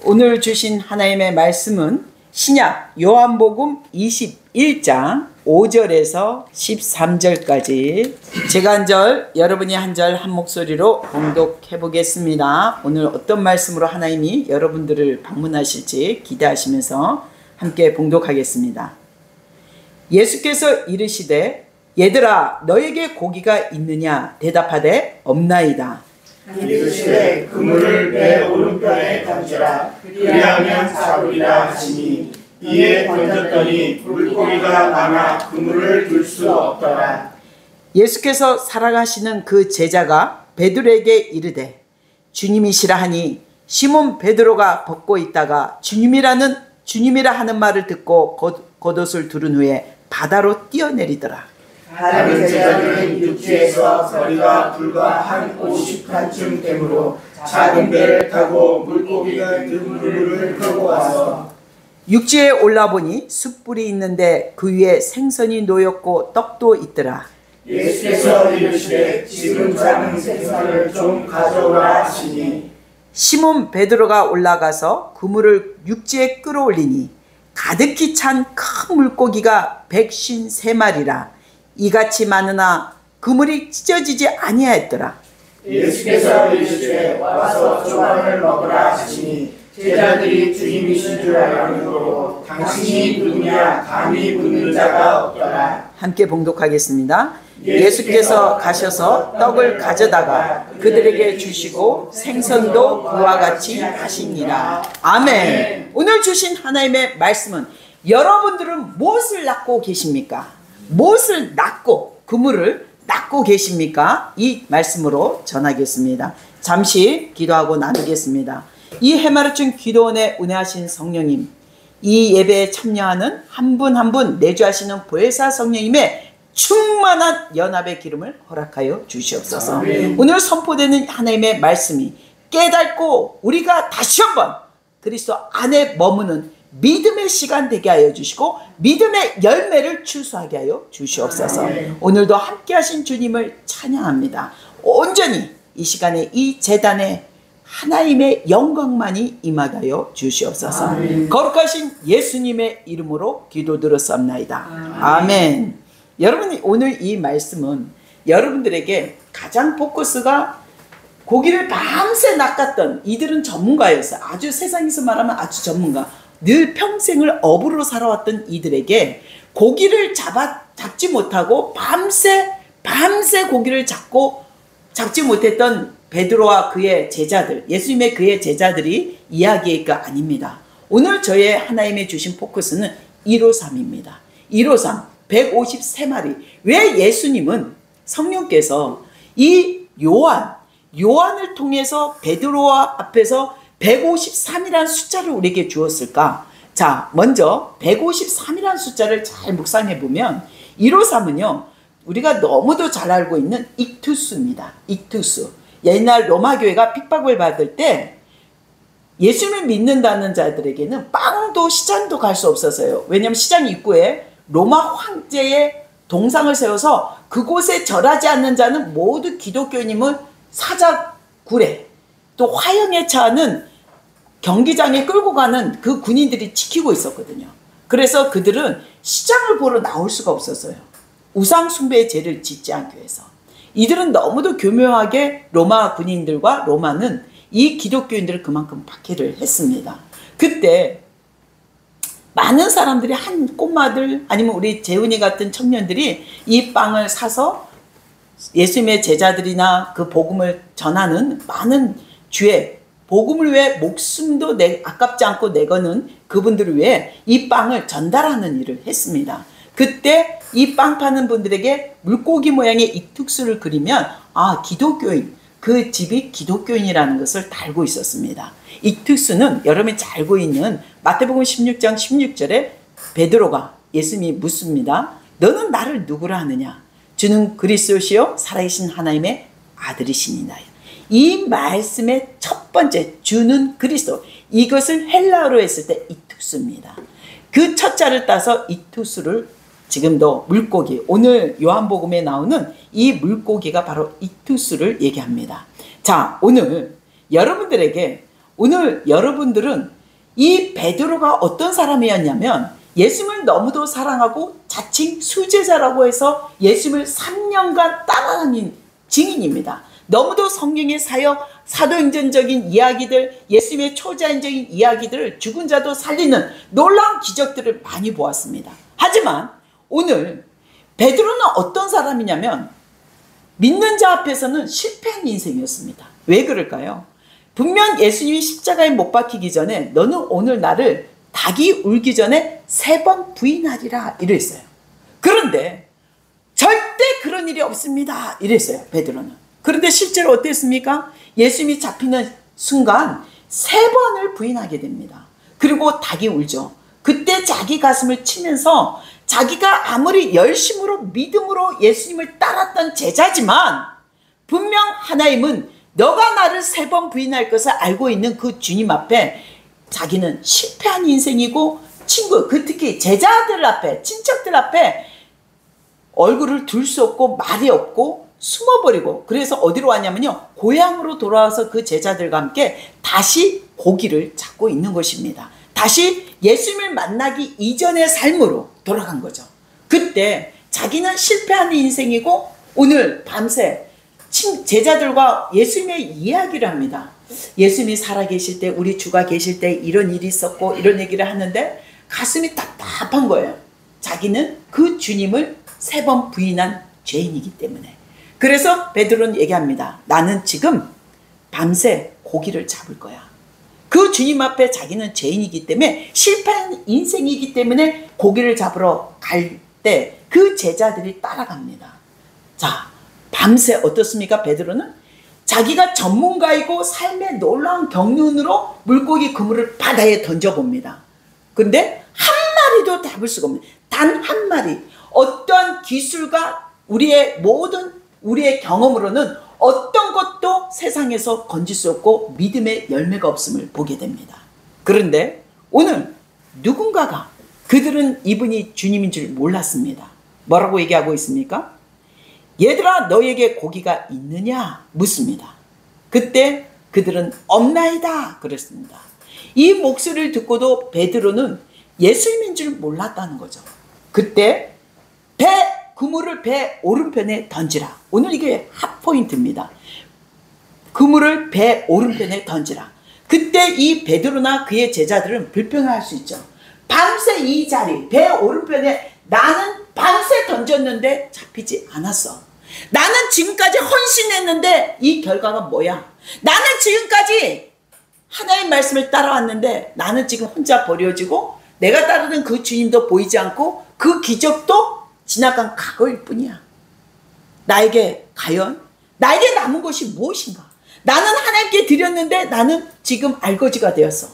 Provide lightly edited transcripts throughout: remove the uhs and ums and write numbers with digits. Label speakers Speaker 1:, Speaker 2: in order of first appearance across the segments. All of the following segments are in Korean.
Speaker 1: 오늘 주신 하나님의 말씀은 신약 요한복음 21장 5절에서 13절까지 제가 한 절, 여러분이 한 절 한 목소리로 봉독해 보겠습니다. 오늘 어떤 말씀으로 하나님이 여러분들을 방문하실지 기대하시면서 함께 봉독하겠습니다. 예수께서 이르시되 얘들아 너에게 고기가 있느냐 대답하되 없나이다.
Speaker 2: 이르시되 그물을 내 오른편에 던지라 그리하면 잡으리라 하시니 이에 던졌더니 물고기가 많아 그물을 들 수 없더라.
Speaker 1: 예수께서 살아가시는 그 제자가 베드로에게 이르되 주님이시라 하니 시몬 베드로가 벗고 있다가 주님이라 하는 말을 듣고 겉옷을 두른 후에 바다로 뛰어내리더라.
Speaker 2: 다른 제자들은 육지에서 거리가 불과 한 50칸쯤 되므로 작은 배를 타고 물고기가 든 물을 끌고 와서
Speaker 1: 육지에 올라보니 숯불이 있는데 그 위에 생선이 놓였고 떡도 있더라.
Speaker 2: 예수께서 이르시되 지금 잡은 생선을 좀 가져오라 하시니
Speaker 1: 시몬 베드로가 올라가서 그물을 육지에 끌어올리니 가득히 찬 큰 물고기가 153마리라. 이같이 많으나 그물이 찢어지지 아니하였더라.
Speaker 2: 예수께서 이르시되 와서 조각을 먹으라 하시니 제자들이 주님이신 줄 알므로 당신이 누구냐 감히 묻는 자가 없더라.
Speaker 1: 함께 봉독하겠습니다. 예수께서 가셔서 떡을 가져다가 그들에게 주시고 생선도 그와 같이 하시니라. 아멘. 오늘 주신 하나님의 말씀은 여러분들은 무엇을 낳고 계십니까? 무엇을 낳고 그물을 낳고 계십니까? 이 말씀으로 전하겠습니다. 잠시 기도하고 나누겠습니다. 이 해마르춘 기도원에 운행하신 성령님, 이 예배에 참여하는 한 분 한 분 내주하시는 보혜사 성령님의 충만한 연합의 기름을 허락하여 주시옵소서. 오늘 선포되는 하나님의 말씀이 깨닫고 우리가 다시 한번 그리스도 안에 머무는 믿음의 시간 되게 하여 주시고 믿음의 열매를 추수하게 하여 주시옵소서. 오늘도 함께 하신 주님을 찬양합니다. 온전히 이 시간에 이 제단에 하나님의 영광만이 임하게 하여 주시옵소서. 거룩하신 예수님의 이름으로 기도드렸사옵나이다. 아멘. 여러분, 오늘 이 말씀은 여러분들에게 가장 포커스가 고기를 밤새 낚았던 이들은 전문가였어요. 아주 세상에서 말하면 아주 전문가. 늘 평생을 어부로 살아왔던 이들에게 고기를 잡지 못하고 밤새 고기를 잡지 못했던 베드로와 그의 제자들, 예수님의 그의 제자들이 이야기할 거 아닙니다. 오늘 저의 하나님의 주신 포커스는 153입니다. 153, 153마리. 왜 예수님은 성령께서 이 요한을 통해서 베드로와 앞에서 153이라는 숫자를 우리에게 주었을까? 자, 먼저 153이라는 숫자를 잘 묵상해 보면 153은요. 우리가 너무도 잘 알고 있는 익투스입니다. 익투스. 옛날 로마 교회가 핍박을 받을 때 예수님을 믿는다는 자들에게는 빵도 시장도 갈 수 없었어요. 왜냐하면 시장 입구에 로마 황제의 동상을 세워서 그곳에 절하지 않는 자는 모두 기독교인임을 사자굴에 또 화형에 처하는 경기장에 끌고 가는 그 군인들이 지키고 있었거든요. 그래서 그들은 시장을 보러 나올 수가 없었어요. 우상 숭배의 죄를 짓지 않기 위해서. 이들은 너무도 교묘하게 로마 군인들과 로마는 이 기독교인들을 그만큼 박해를 했습니다. 그때 많은 사람들이 한 꼬마들 아니면 우리 재훈이 같은 청년들이 이 빵을 사서 예수님의 제자들이나 그 복음을 전하는 많은 주의 복음을 위해 목숨도 아깝지 않고 내거는 그분들을 위해 이 빵을 전달하는 일을 했습니다. 그때 이 빵 파는 분들에게 물고기 모양의 익투스를 그리면 기독교인, 그 집이 기독교인이라는 것을 다 알고 있었습니다. 익투스는 여러분이 잘 알고 있는 마태복음 16장 16절에 베드로가 예수님이 묻습니다. 너는 나를 누구라 하느냐? 주는 그리스도시요 살아계신 하나님의 아들이시니나요. 이 말씀의 첫 번째 주는 그리스도, 이것을 헬라어로 했을 때 익투스입니다. 그 첫 자를 따서 익투스를 지금도 물고기, 오늘 요한복음에 나오는 이 물고기가 바로 익투스를 얘기합니다. 자, 오늘 여러분들은 이 베드로가 어떤 사람이었냐면 예수님을 너무도 사랑하고 자칭 수제자라고 해서 예수님을 3년간 따라다닌 증인입니다. 너무도 성령의 사역, 사도행전적인 이야기들, 예수님의 초자연적인 이야기들을 죽은 자도 살리는 놀라운 기적들을 많이 보았습니다. 하지만 오늘 베드로는 어떤 사람이냐면 믿는 자 앞에서는 실패한 인생이었습니다. 왜 그럴까요? 분명 예수님이 십자가에 못 박히기 전에 너는 오늘 나를 닭이 울기 전에 3번 부인하리라 이랬어요. 그런데 절대 그런 일이 없습니다 이랬어요 베드로는. 그런데 실제로 어땠습니까? 예수님이 잡히는 순간 3번을 부인하게 됩니다. 그리고 닭이 울죠. 그때 자기 가슴을 치면서 자기가 아무리 열심으로 믿음으로 예수님을 따랐던 제자지만 분명 하나님은 너가 나를 3번 부인할 것을 알고 있는 그 주님 앞에 자기는 실패한 인생이고 특히 제자들 앞에 친척들 앞에 얼굴을 둘 수 없고 말이 없고 숨어버리고 그래서 어디로 왔냐면요 고향으로 돌아와서 그 제자들과 함께 다시 고기를 잡고 있는 것입니다. 다시 예수님을 만나기 이전의 삶으로 돌아간 거죠. 그때 자기는 실패하는 인생이고 오늘 밤새 제자들과 예수님의 이야기를 합니다. 예수님이 살아계실 때 우리 주가 계실 때 이런 일이 있었고 이런 얘기를 하는데 가슴이 답답한 거예요. 자기는 그 주님을 3번 부인한 죄인이기 때문에. 그래서 베드로는 얘기합니다. 나는 지금 밤새 고기를 잡을 거야. 그 주님 앞에 자기는 죄인이기 때문에 실패한 인생이기 때문에 고기를 잡으러 갈 때 그 제자들이 따라갑니다. 자, 밤새 어떻습니까? 베드로는 자기가 전문가이고 삶의 놀라운 경륜으로 물고기 그물을 바다에 던져봅니다. 근데 한 마리도 잡을 수가 없는, 단 한 마리. 어떠한 기술과 우리의 경험으로는 어떤 것도 세상에서 건질 수 없고 믿음의 열매가 없음을 보게 됩니다. 그런데 오늘 누군가가 그들은 이분이 주님인 줄 몰랐습니다. 뭐라고 얘기하고 있습니까? 얘들아 너에게 고기가 있느냐 묻습니다. 그때 그들은 없나이다 그랬습니다. 이 목소리를 듣고도 베드로는 예수님인 줄 몰랐다는 거죠. 그때 그물을 배 오른편에 던지라. 오늘 이게 핫포인트입니다. 그물을 배 오른편에 던지라. 그때 이 베드로나 그의 제자들은 불평할 수 있죠. 밤새 이 자리 배 오른편에 나는 밤새 던졌는데 잡히지 않았어. 나는 지금까지 헌신했는데 이 결과가 뭐야? 나는 지금까지 하나님의 말씀을 따라왔는데 나는 지금 혼자 버려지고 내가 따르는 그 주님도 보이지 않고 그 기적도 지나간 과거일 뿐이야. 나에게 남은 것이 무엇인가? 나는 하나님께 드렸는데 나는 지금 알거지가 되었어.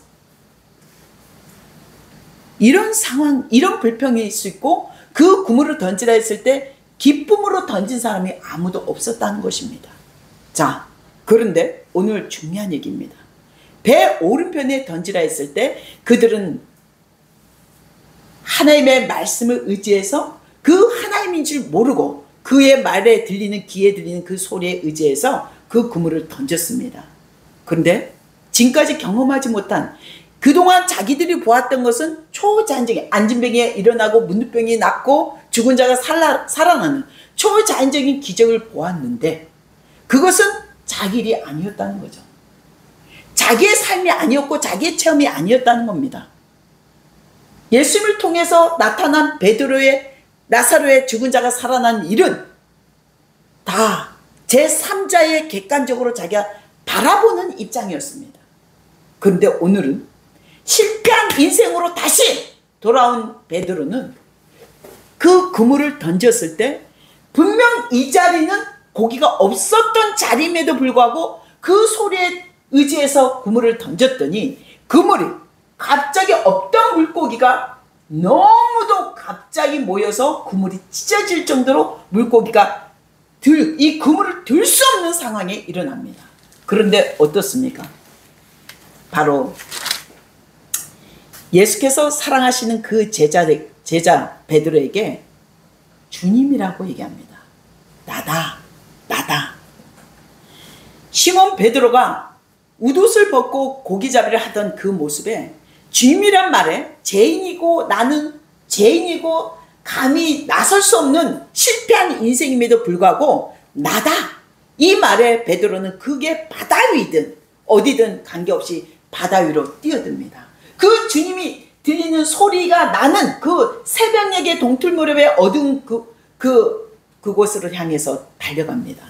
Speaker 1: 이런 상황, 이런 불평이 있을 수 있고 그 그물을 던지라 했을 때 기쁨으로 던진 사람이 아무도 없었다는 것입니다. 자, 그런데 오늘 중요한 얘기입니다. 배 오른편에 던지라 했을 때 그들은 하나님의 말씀을 의지해서 그 하나님인 줄 모르고 그의 말에 들리는 귀에 들리는 그 소리에 의지해서 그 그물을 던졌습니다. 그런데 지금까지 경험하지 못한 그동안 자기들이 보았던 것은 초자연적인 안진병이 일어나고 문둥병이 낫고 죽은 자가 살아나는 초자연적인 기적을 보았는데 그것은 자기 일이 아니었다는 거죠. 자기의 삶이 아니었고 자기의 체험이 아니었다는 겁니다. 예수님을 통해서 나타난 베드로의 나사로의 죽은 자가 살아난 일은 다 제3자의 객관적으로 자기가 바라보는 입장이었습니다. 그런데 오늘은 실패한 인생으로 다시 돌아온 베드로는 그 그물을 던졌을 때 분명 이 자리는 고기가 없었던 자리임에도 불구하고 그 소리에 의지해서 그물을 던졌더니 그물이 갑자기 없던 물고기가 너무도 갑자기 모여서 그물이 찢어질 정도로 물고기가 이 그물을 들 수 없는 상황에 일어납니다. 그런데 어떻습니까? 바로 예수께서 사랑하시는 그 제자 베드로에게 주님이라고 얘기합니다. 나다. 시몬 베드로가 웃옷을 벗고 고기잡이를 하던 그 모습에 주님이란 말에 죄인이고 나는 죄인이고 감히 나설 수 없는 실패한 인생임에도 불구하고 나다. 이 말에 베드로는 그게 바다 위든 어디든 관계없이 바다 위로 뛰어듭니다. 그 주님이 들리는 소리가 나는 그 새벽녘의 동틀 무렵의 어두운 그곳으로 향해서 달려갑니다.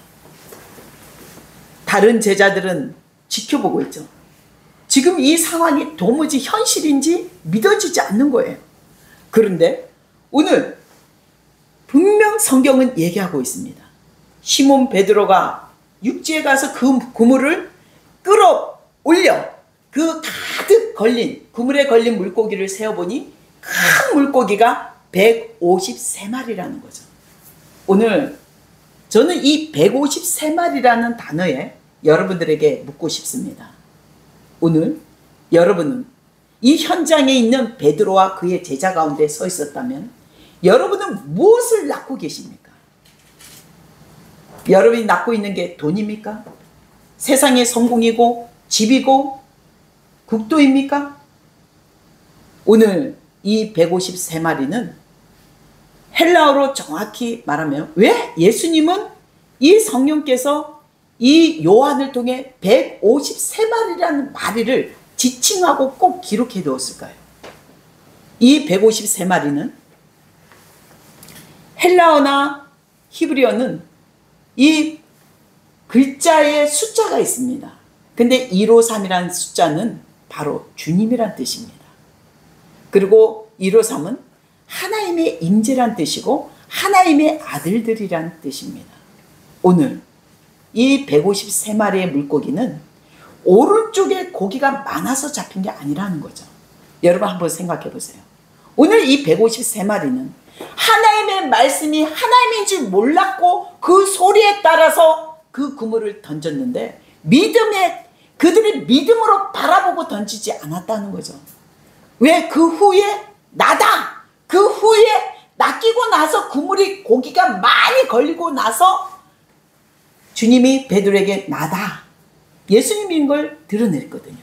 Speaker 1: 다른 제자들은 지켜보고 있죠. 지금 이 상황이 도무지 현실인지 믿어지지 않는 거예요. 그런데 오늘 분명 성경은 얘기하고 있습니다. 시몬 베드로가 육지에 가서 그 그물을 끌어올려 그 가득 걸린 그물에 걸린 물고기를 세어보니 큰 물고기가 153마리라는 거죠. 오늘 저는 이 153마리라는 단어에 여러분들에게 묻고 싶습니다. 오늘 여러분은 이 현장에 있는 베드로와 그의 제자 가운데 서 있었다면 여러분은 무엇을 낳고 계십니까? 여러분이 낳고 있는 게 돈입니까? 세상의 성공이고 집이고 국도입니까? 오늘 이 153마리는 헬라어로 정확히 말하면 왜 예수님은 이 성령께서 이 요한을 통해 153마리라는 마리를 지칭하고 꼭 기록해 두었을까요? 이 153마리는 헬라어나 히브리어는 이 글자에 숫자가 있습니다. 근데 153이라는 숫자는 바로 주님이란 뜻입니다. 그리고 153은 하나님의 임재란 뜻이고 하나님의 아들들이란 뜻입니다. 오늘 이 153마리의 물고기는 오른쪽에 고기가 많아서 잡힌 게 아니라는 거죠. 여러분 한번 생각해 보세요. 오늘 이 153마리는 하나님의 말씀이 하나님인 줄 몰랐고 그 소리에 따라서 그 그물을 던졌는데 그들이 믿음으로 바라보고 던지지 않았다는 거죠. 왜? 그 후에 나다. 그 후에 낚이고 나서 그물이 고기가 많이 걸리고 나서 주님이 베드로에게 나다. 예수님인 걸 드러냈거든요.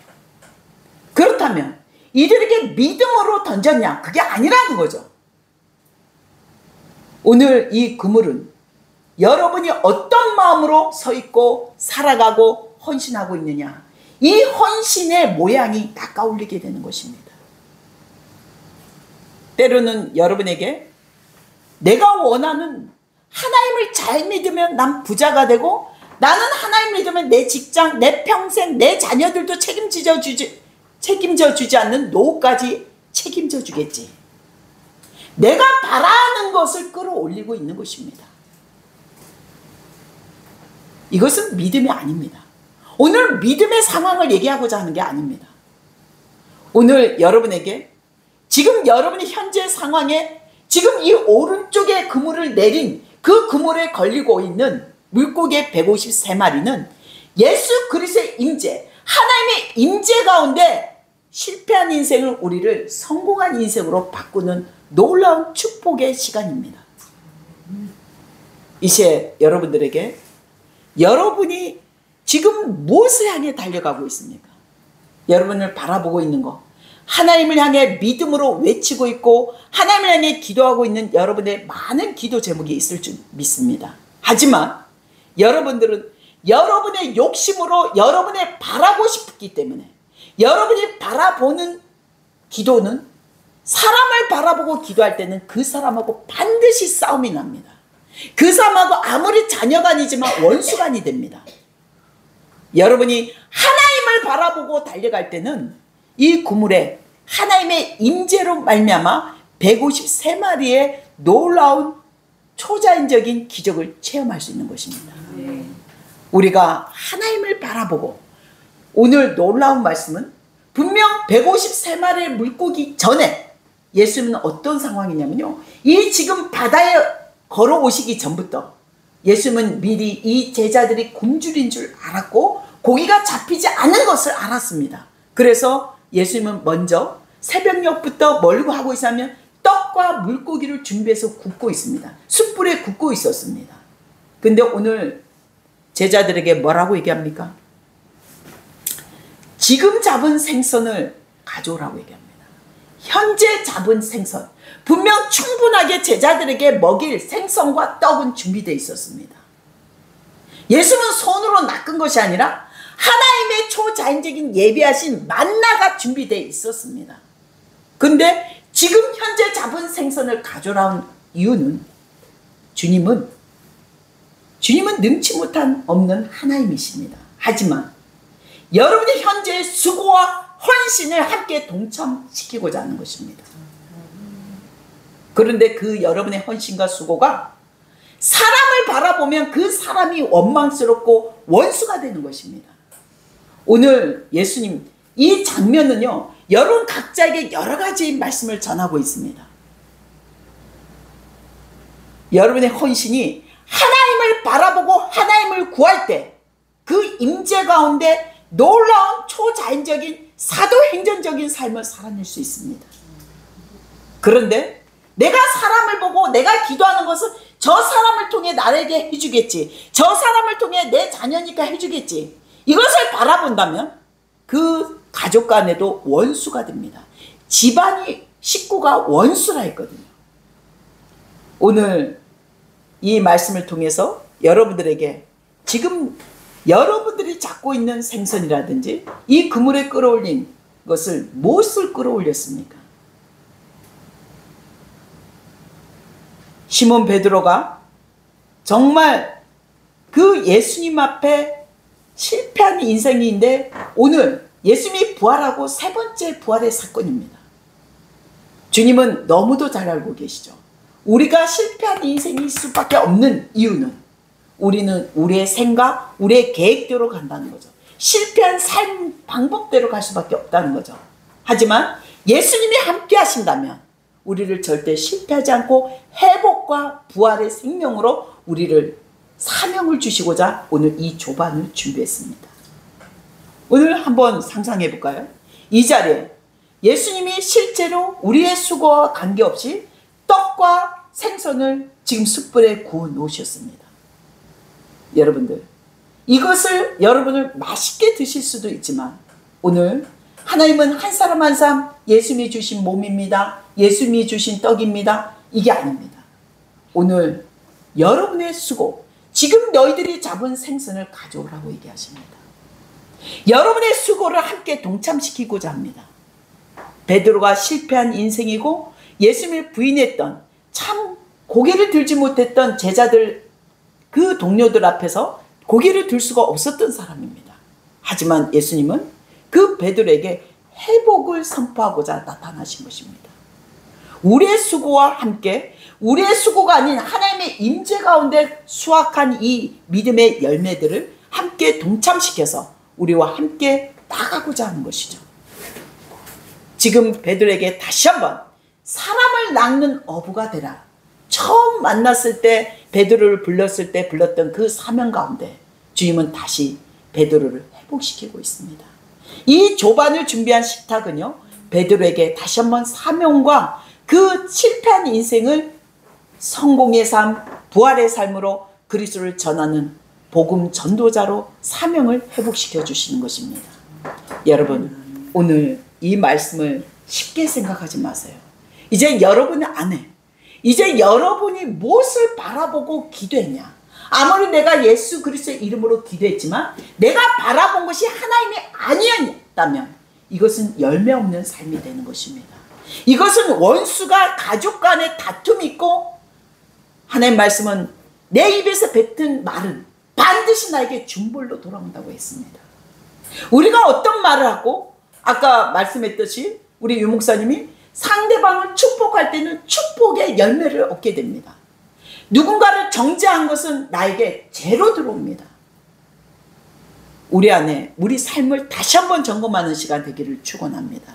Speaker 1: 그렇다면 이들에게 믿음으로 던졌냐? 그게 아니라는 거죠. 오늘 이 그물은 여러분이 어떤 마음으로 서 있고 살아가고 헌신하고 있느냐, 이 헌신의 모양이 닦아올리게 되는 것입니다. 때로는 여러분에게 내가 원하는 하나님을 잘 믿으면 난 부자가 되고 나는 하나님 믿으면 내 직장, 내 평생, 내 자녀들도 책임져 주지 않는 노후까지 책임져 주겠지. 내가 바라는 것을 끌어올리고 있는 것입니다. 이것은 믿음이 아닙니다. 오늘 믿음의 상황을 얘기하고자 하는 게 아닙니다. 오늘 여러분에게 지금 여러분이 현재 상황에 지금 이 오른쪽에 그물을 내린 그 그물에 걸리고 있는 물고기의 153마리는 예수 그리스도의 임재, 하나님의 임재 가운데 실패한 인생을 우리를 성공한 인생으로 바꾸는 놀라운 축복의 시간입니다. 이제 여러분들에게 여러분이 지금 무엇을 향해 달려가고 있습니까? 여러분을 바라보고 있는 것, 하나님을 향해 믿음으로 외치고 있고 하나님을 향해 기도하고 있는 여러분의 많은 기도 제목이 있을 줄 믿습니다. 하지만 여러분들은 여러분의 욕심으로 여러분의 바라고 싶기 때문에 여러분이 바라보는 기도는 사람을 바라보고 기도할 때는 그 사람하고 반드시 싸움이 납니다. 그 사람하고 아무리 자녀가 아니지만 원수간이 됩니다. 여러분이 하나님을 바라보고 달려갈 때는 이 그물에 하나님의 임재로 말미암아 153마리의 놀라운 초자연적인 기적을 체험할 수 있는 것입니다. 우리가 하나님을 바라보고 오늘 놀라운 말씀은 분명 153마리의 물고기 전에 예수님은 어떤 상황이냐면요, 이 지금 바다에 걸어오시기 전부터 예수님은 미리 이 제자들이 굶주린 줄 알았고 고기가 잡히지 않은 것을 알았습니다. 그래서 예수님은 먼저 새벽녘부터 멀고 하고 있으면 떡과 물고기를 준비해서 굽고 있습니다. 숯불에 굽고 있었습니다. 근데 오늘 제자들에게 뭐라고 얘기합니까? 지금 잡은 생선을 가져오라고 얘기합니다. 현재 잡은 생선, 분명 충분하게 제자들에게 먹일 생선과 떡은 준비되어 있었습니다. 예수는 손으로 낚은 것이 아니라 하나님의 초자연적인 예비하신 만나가 준비되어 있었습니다. 근데 지금 현재 잡은 생선을 가져온 이유는 주님은 능치 못한 없는 하나님이십니다. 하지만 여러분의 현재의 수고와 헌신을 함께 동참시키고자 하는 것입니다. 그런데 그 여러분의 헌신과 수고가 사람을 바라보면 그 사람이 원망스럽고 원수가 되는 것입니다. 오늘 예수님 이 장면은요, 여러분 각자에게 여러 가지 말씀을 전하고 있습니다. 여러분의 헌신이 하나님을 바라보고 하나님을 구할 때 그 임재 가운데 놀라운 초자연적인 사도행전적인 삶을 살아낼 수 있습니다. 그런데 내가 사람을 보고 내가 기도하는 것은 저 사람을 통해 나에게 해주겠지, 저 사람을 통해 내 자녀니까 해주겠지, 이것을 바라본다면 그 가족 간에도 원수가 됩니다. 집안이, 식구가 원수라 했거든요. 오늘 이 말씀을 통해서 여러분들에게 지금 여러분들이 잡고 있는 생선이라든지 이 그물에 끌어올린 것을 무엇을 끌어올렸습니까? 시몬 베드로가 정말 그 예수님 앞에 실패한 인생인데 오늘 예수님이 부활하고 세 번째 부활의 사건입니다. 주님은 너무도 잘 알고 계시죠. 우리가 실패한 인생일 수밖에 없는 이유는 우리는 우리의 생각, 우리의 계획대로 간다는 거죠. 실패한 삶 방법대로 갈 수밖에 없다는 거죠. 하지만 예수님이 함께 하신다면 우리를 절대 실패하지 않고 회복과 부활의 생명으로 우리를 사명을 주시고자 오늘 이 조반을 준비했습니다. 오늘 한번 상상해 볼까요? 이 자리에 예수님이 실제로 우리의 수고와 관계없이 떡과 생선을 지금 숯불에 구워 놓으셨습니다. 여러분들, 이것을 여러분을 맛있게 드실 수도 있지만 오늘 하나님은 한 사람 한 사람 예수님이 주신 몸입니다, 예수님이 주신 떡입니다, 이게 아닙니다. 오늘 여러분의 수고, 지금 너희들이 잡은 생선을 가져오라고 얘기하십니다. 여러분의 수고를 함께 동참시키고자 합니다. 베드로가 실패한 인생이고 예수님을 부인했던, 참 고개를 들지 못했던 제자들, 그 동료들 앞에서 고개를 들 수가 없었던 사람입니다. 하지만 예수님은 그 베드로에게 회복을 선포하고자 나타나신 것입니다. 우리의 수고와 함께, 우리의 수고가 아닌 하나님의 임재 가운데 수확한 이 믿음의 열매들을 함께 동참시켜서 우리와 함께 나가고자 하는 것이죠. 지금 베드로에게 다시 한번 사람을 낚는 어부가 되라. 처음 만났을 때 베드로를 불렀을 때 불렀던 그 사명 가운데 주님은 다시 베드로를 회복시키고 있습니다. 이 조반을 준비한 식탁은요, 베드로에게 다시 한번 사명과 그 실패한 인생을 성공의 삶, 부활의 삶으로 그리스도를 전하는 복음 전도자로 사명을 회복시켜 주시는 것입니다. 여러분, 오늘 이 말씀을 쉽게 생각하지 마세요. 이제 여러분 안에, 이제 여러분이 무엇을 바라보고 기도했냐, 아무리 내가 예수 그리스도의 이름으로 기도했지만 내가 바라본 것이 하나님이 아니었다면 이것은 열매 없는 삶이 되는 것입니다. 이것은 원수가 가족 간에 다툼이 있고, 하나님 말씀은 내 입에서 뱉은 말은 반드시 나에게 중벌로 돌아온다고 했습니다. 우리가 어떤 말을 하고, 아까 말씀했듯이 우리 유목사님이 상대방을 축복할 때는 축복의 열매를 얻게 됩니다. 누군가를 정죄한 것은 나에게 죄로 들어옵니다. 우리 안에 우리 삶을 다시 한번 점검하는 시간 되기를 축원합니다.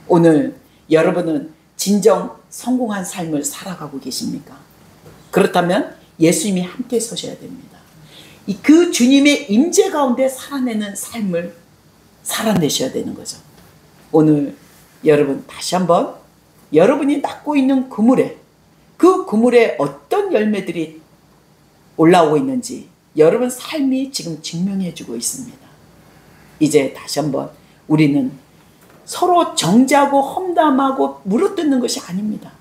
Speaker 1: 오늘 여러분은 진정 성공한 삶을 살아가고 계십니까? 그렇다면 예수님이 함께 서셔야 됩니다. 그 주님의 임재 가운데 살아내는 삶을 살아내셔야 되는 거죠. 오늘 여러분 다시 한번 여러분이 낳고 있는 그물에, 그 그물에 어떤 열매들이 올라오고 있는지 여러분 삶이 지금 증명해 주고 있습니다. 이제 다시 한번 우리는 서로 정죄하고 험담하고 물어뜯는 것이 아닙니다.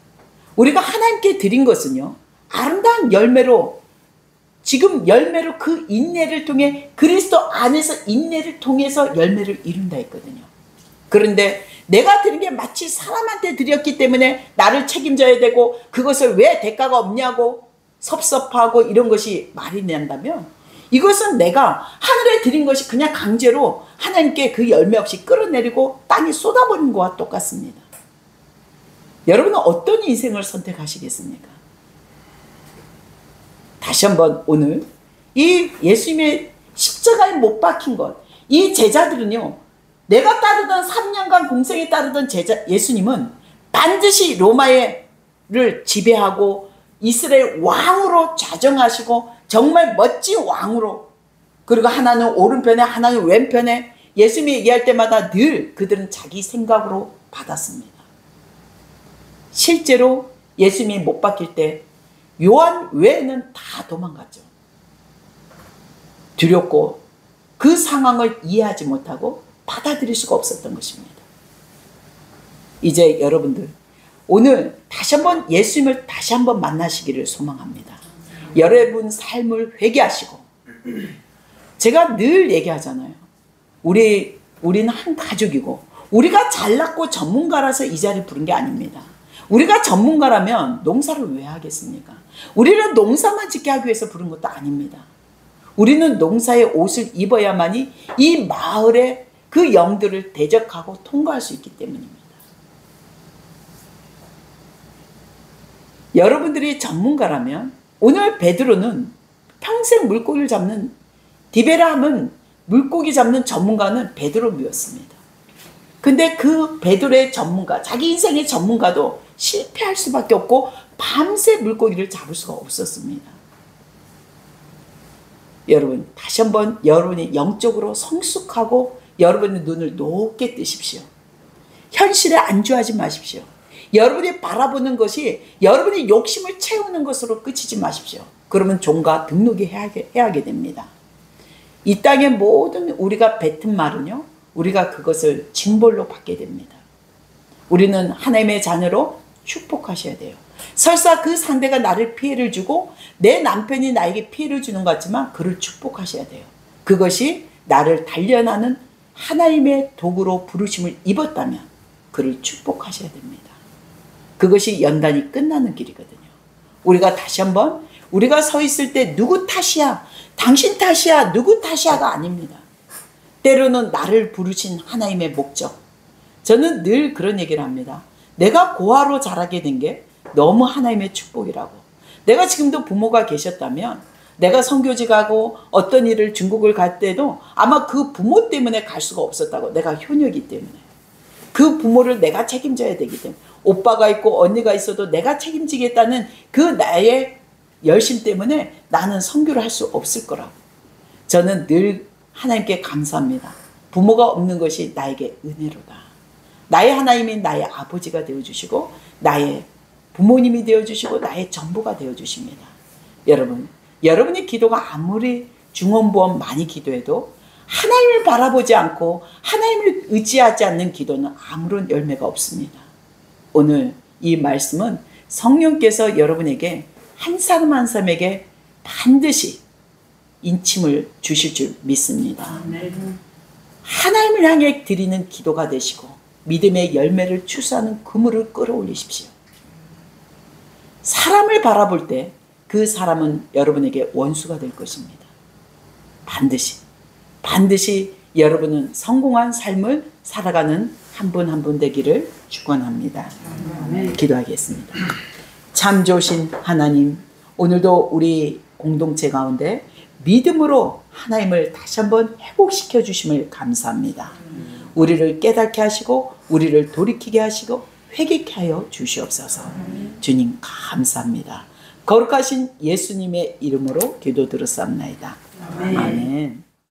Speaker 1: 우리가 하나님께 드린 것은요, 아름다운 열매로, 지금 열매로 그 인내를 통해 그리스도 안에서 인내를 통해서 열매를 이룬다 했거든요. 그런데 내가 드린 게 마치 사람한테 드렸기 때문에 나를 책임져야 되고 그것을 왜 대가가 없냐고 섭섭하고 이런 것이 말이 난다면, 이것은 내가 하늘에 드린 것이 그냥 강제로 하나님께 그 열매 없이 끌어내리고 땅에 쏟아버리는 것과 똑같습니다. 여러분은 어떤 인생을 선택하시겠습니까? 다시 한번 오늘 이 예수님의 십자가에 못 박힌 것, 이 제자들은요, 내가 따르던 3년간 공생에 따르던 예수님은 반드시 로마를 지배하고 이스라엘 왕으로 좌정하시고 정말 멋진 왕으로, 그리고 하나는 오른편에 하나는 왼편에 예수님이 얘기할 때마다 늘 그들은 자기 생각으로 받았습니다. 실제로 예수님이 못 박힐 때 요한 외에는 다 도망갔죠. 두렵고 그 상황을 이해하지 못하고 받아들일 수가 없었던 것입니다. 이제 여러분들 오늘 다시 한번 예수님을 다시 한번 만나시기를 소망합니다. 여러분 삶을 회개하시고, 제가 늘 얘기하잖아요. 우리는 한 가족이고 우리가 잘났고 전문가라서 이 자리에 부른 게 아닙니다. 우리가 전문가라면 농사를 왜 하겠습니까? 우리는 농사만 짓게 하기 위해서 부른 것도 아닙니다. 우리는 농사의 옷을 입어야만이 이 마을의 그 영들을 대적하고 통과할 수 있기 때문입니다. 여러분들이 전문가라면, 오늘 베드로는 평생 물고기를 잡는, 디베라 하면 물고기 잡는 전문가는 베드로였습니다. 근데 그 베드로의 전문가, 자기 인생의 전문가도 실패할 수밖에 없고 밤새 물고기를 잡을 수가 없었습니다. 여러분 다시 한번 여러분이 영적으로 성숙하고 여러분의 눈을 높게 뜨십시오. 현실에 안주하지 마십시오. 여러분이 바라보는 것이 여러분의 욕심을 채우는 것으로 그치지 마십시오. 그러면 종과 등록이 해하게 됩니다. 이 땅의 모든 우리가 뱉은 말은요, 우리가 그것을 징벌로 받게 됩니다. 우리는 하나님의 자녀로 축복하셔야 돼요. 설사 그 상대가 나를 피해를 주고 내 남편이 나에게 피해를 주는 것 같지만 그를 축복하셔야 돼요. 그것이 나를 단련하는 하나님의 도구로 부르심을 입었다면 그를 축복하셔야 됩니다. 그것이 연단이 끝나는 길이거든요. 우리가 다시 한번, 우리가 서 있을 때 누구 탓이야, 당신 탓이야, 누구 탓이야가 아닙니다. 때로는 나를 부르신 하나님의 목적. 저는 늘 그런 얘기를 합니다. 내가 고아로 자라게 된 게 너무 하나님의 축복이라고. 내가 지금도 부모가 계셨다면 내가 선교지 가고 어떤 일을 중국을 갈 때도 아마 그 부모 때문에 갈 수가 없었다고. 내가 효녀이기 때문에. 그 부모를 내가 책임져야 되기 때문에. 오빠가 있고 언니가 있어도 내가 책임지겠다는 그 나의 열심 때문에 나는 선교를 할 수 없을 거라고. 저는 늘 하나님께 감사합니다. 부모가 없는 것이 나에게 은혜로다. 나의 하나님이 나의 아버지가 되어주시고 나의 부모님이 되어주시고 나의 전부가 되어주십니다. 여러분, 여러분의 기도가 아무리 중언부언 많이 기도해도 하나님을 바라보지 않고 하나님을 의지하지 않는 기도는 아무런 열매가 없습니다. 오늘 이 말씀은 성령께서 여러분에게 한 사람 한 사람에게 반드시 인침을 주실 줄 믿습니다. 하나님을 향해 드리는 기도가 되시고 믿음의 열매를 추수하는 그물을 끌어올리십시오. 사람을 바라볼 때 그 사람은 여러분에게 원수가 될 것입니다. 반드시 여러분은 성공한 삶을 살아가는 한 분 한 분 되기를 축원합니다. 기도하겠습니다. 참 좋으신 하나님, 오늘도 우리 공동체 가운데 믿음으로 하나님을 다시 한번 회복시켜 주심을 감사합니다. 우리를 깨닫게 하시고 우리를 돌이키게 하시고 회개케 하여 주시옵소서. 주님 감사합니다. 거룩하신 예수님의 이름으로 기도 들었사옵나이다. 아멘.